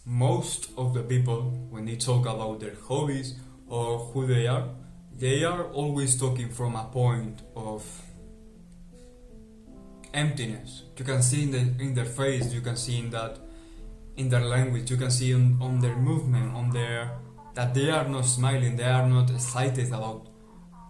most of the people, when they talk about their hobbies or who they are always talking from a point of emptiness. You can see in their face, you can see in their language, you can see on their movement, that they are not smiling, they are not excited about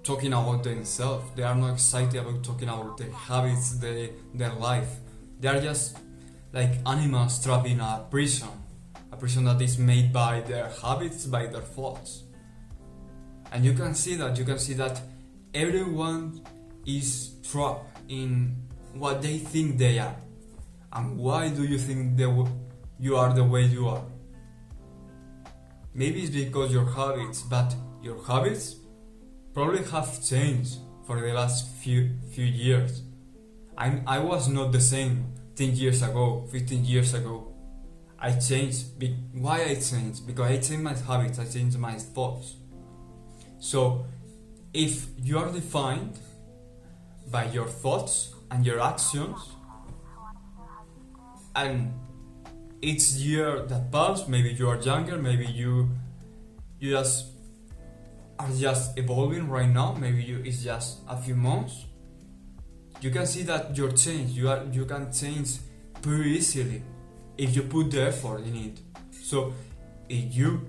talking about themselves, they are not excited about talking about their habits, their life. They are just like animals trapped in a prison that is made by their habits, by their thoughts. And you can see that everyone is trapped in what they think they are. And why do you think you are the way you are? Maybe it's because your habits, but your habits probably have changed for the last few years. I was not the same 10 years ago, 15 years ago. I changed. Why I changed? Because I changed my habits, I changed my thoughts. So, if you are defined by your thoughts and your actions, and each year that passes, maybe you are younger, maybe you just are just evolving right now, maybe it's just a few months, you can see that you're changed. You can change pretty easily if you put the effort in it. So if you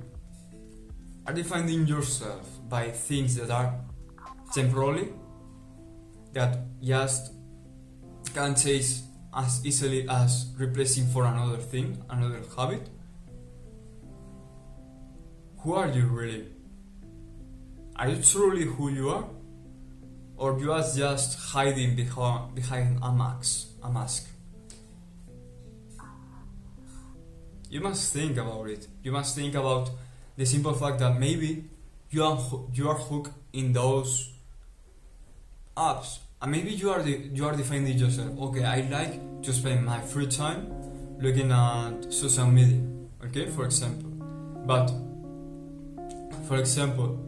are defining yourself by things that are temporary, that just can change as easily as replacing for another thing, another habit, who are you really? Are you truly who you are? Or you are just hiding behind a mask? You must think about it. You must think about the simple fact that maybe you are hooked in those apps, and maybe you are defining yourself. Okay, I like to spend my free time looking at social media. Okay, for example, but for example,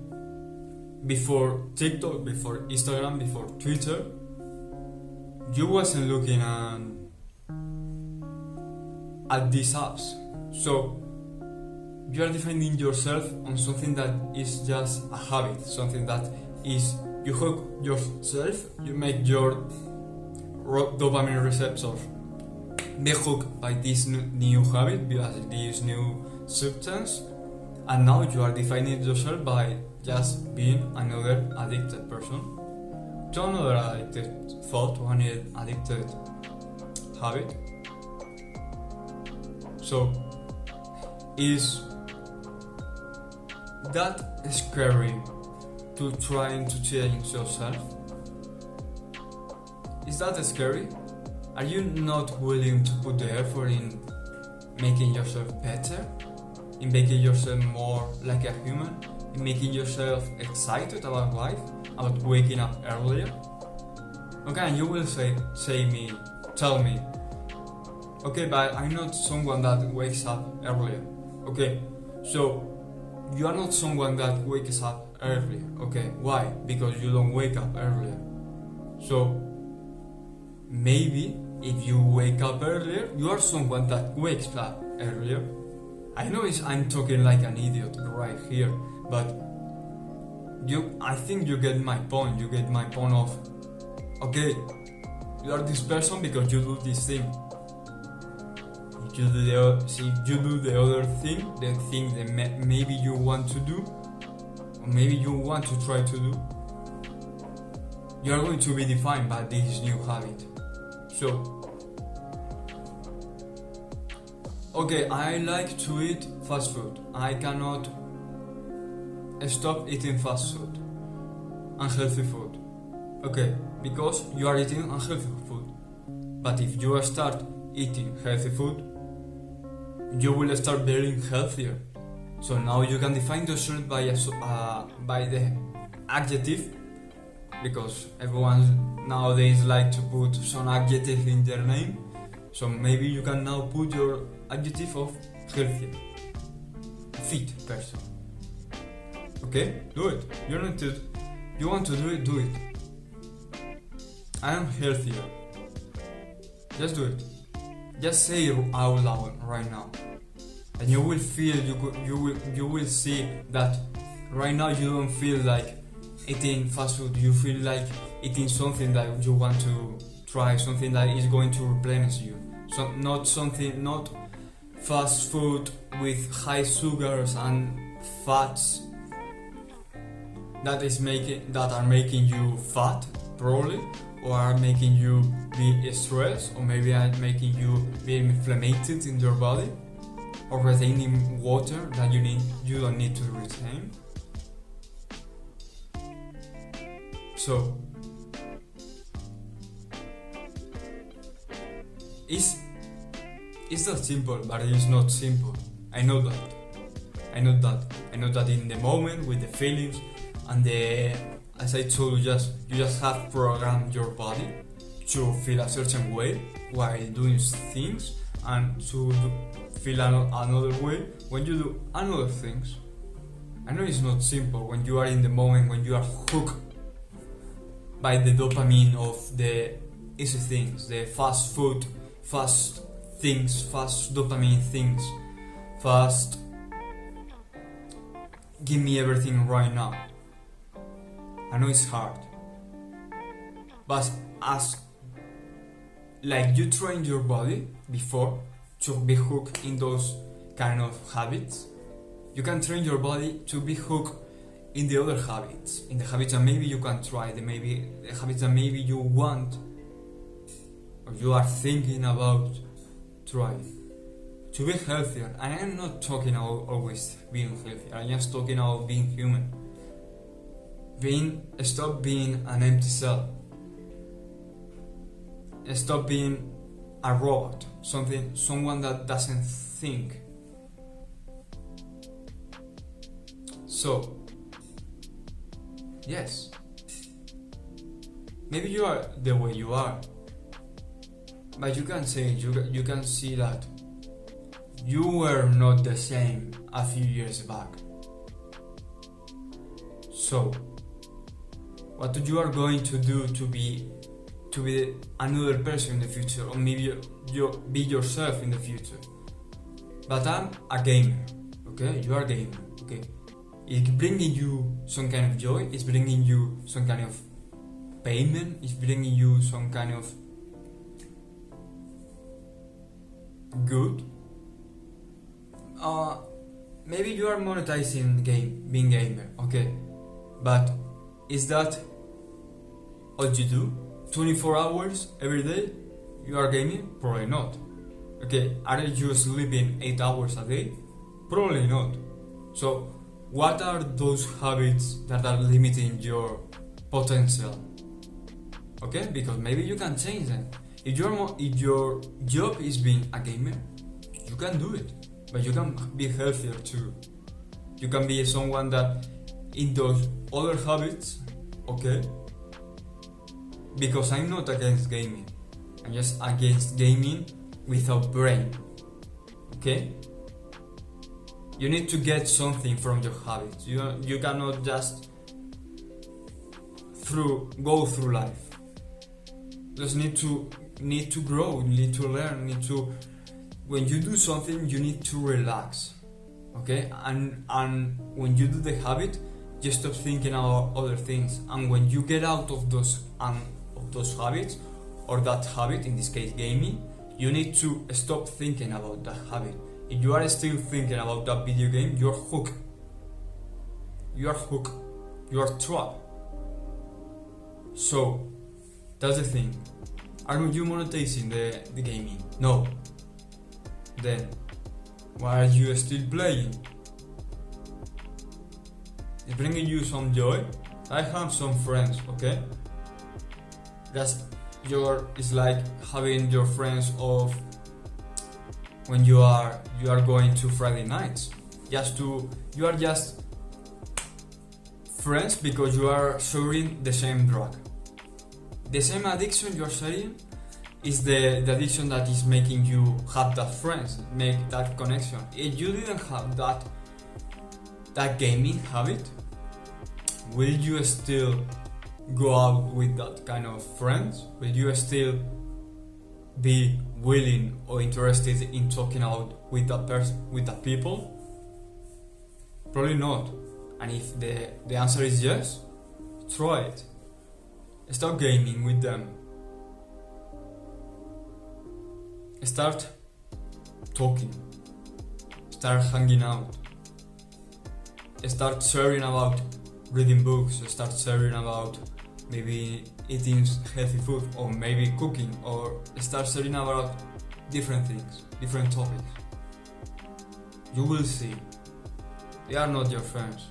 before TikTok, before Instagram, before Twitter, you wasn't looking at these apps. So you are defining yourself on something that is just a habit, something that is, you hook yourself, you make your dopamine receptors be hooked by this new habit, by this new substance, and now you are defining yourself by just being another addicted person to another addicted thought, to another addicted habit. So, is that scary to trying to change yourself? Is that scary? Are you not willing to put the effort in making yourself better? In making yourself more like a human? In making yourself excited about life? About waking up earlier? Okay, and you will tell me, okay, but I'm not someone that wakes up earlier. Okay, so you are not someone that wakes up earlier. Okay, why? Because you don't wake up earlier. So maybe if you wake up earlier, you are someone that wakes up earlier. I know I'm talking like an idiot right here, but I think you get my point. You get my point of, okay, you are this person because you do this thing. If you do the other thing, the thing that maybe you want to do, or maybe you want to try to do, you are going to be defined by this new habit. So, okay, I like to eat fast food. I cannot stop eating fast food, unhealthy food. Okay, because you are eating unhealthy food. But if you start eating healthy food, you will start being healthier. So now you can define yourself by the adjective, because everyone nowadays like to put some adjective in their name. So maybe you can now put your adjective of healthier, fit person. Okay, do it. You want to do it, do it. I am healthier. Just do it. Just say it out loud right now. and you will feel you will see that right now you don't feel like eating fast food. You feel like eating something that you want to try, something that is going to replenish you. So not fast food with high sugars and fats that are making you fat probably, or are making you be stressed, or maybe are making you be inflamed in your body, or retaining water that you don't need to retain. So it's not simple, but it is not simple. I know that in the moment, with the feelings and as I told you, you just have programmed your body to feel a certain way while doing things, and to feel another way when you do another things. I know it's not simple when you are in the moment, when you are hooked by the dopamine of the easy things, the fast food, fast things, fast dopamine things, fast give me everything right now. I know it's hard, but as like you train your body before to be hooked in those kind of habits, you can train your body to be hooked in the other habits, in the habits that maybe you can try, the habits that maybe you want or you are thinking about trying to be healthier. And I am not talking about always being healthy, I'm just talking about being human. Stop being an empty cell. Stop being a robot, someone that doesn't think. So, yes, maybe you are the way you are, but you can see that you were not the same a few years back. So, what you are going to do to be another person in the future, or maybe you be yourself in the future. But I'm a gamer, okay? You are a gamer, okay? It's bringing you some kind of joy, it's bringing you some kind of payment, it's bringing you some kind of good. Maybe you are monetizing being gamer, okay? But is that all you do? 24 hours every day you are gaming? Probably not. Okay, are you sleeping 8 hours a day? Probably not. So what are those habits that are limiting your potential? Okay, because maybe you can change them. If your job is being a gamer, you can do it, but you can be healthier too. You can be someone that in those other habits, okay? Because I'm not against gaming, I'm just against gaming without brain, okay? You need to get something from your habits. You cannot just go through life. You just need to grow, you need to learn, when you do something you need to relax, okay? And when you do the habit, you stop thinking about other things, and when you get out of those habits, or that habit, in this case gaming, you need to stop thinking about that habit. If you are still thinking about that video game, you're hooked. You are trapped. So that's the thing. Are you monetizing the gaming? No. Then why are you still playing? It's bringing you some joy. I have some friends, okay? It's like having your friends of when you are going to Friday nights. You are just friends because you are sharing the same drug. The same addiction you are sharing is the addiction that is making you have that friends, make that connection. If you didn't have that gaming habit, will you still go out with that kind of friends? Will you still be willing or interested in talking out with that people? Probably not. And if the answer is yes, try it. Start gaming with them. Start talking. Start hanging out. Start sharing about reading books. Start sharing about maybe eating healthy food, or maybe cooking, or start sharing about different things, different topics. You will see. They are not your friends.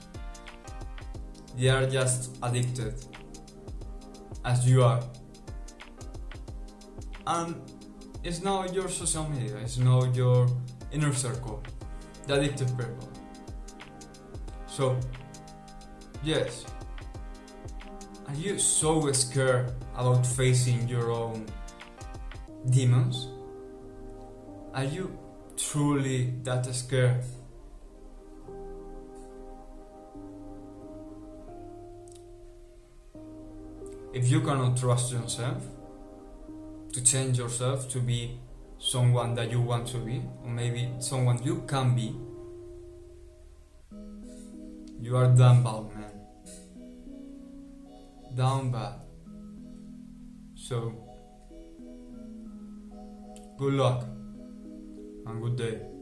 They are just addicted, as you are. And it's not your social media, it's not your inner circle, the addicted people. So, yes, are you so scared about facing your own demons? Are you truly that scared? If you cannot trust yourself to change yourself to be someone that you want to be, or maybe someone you can be, you are damn bad, man. Down bad. So, good luck and good day.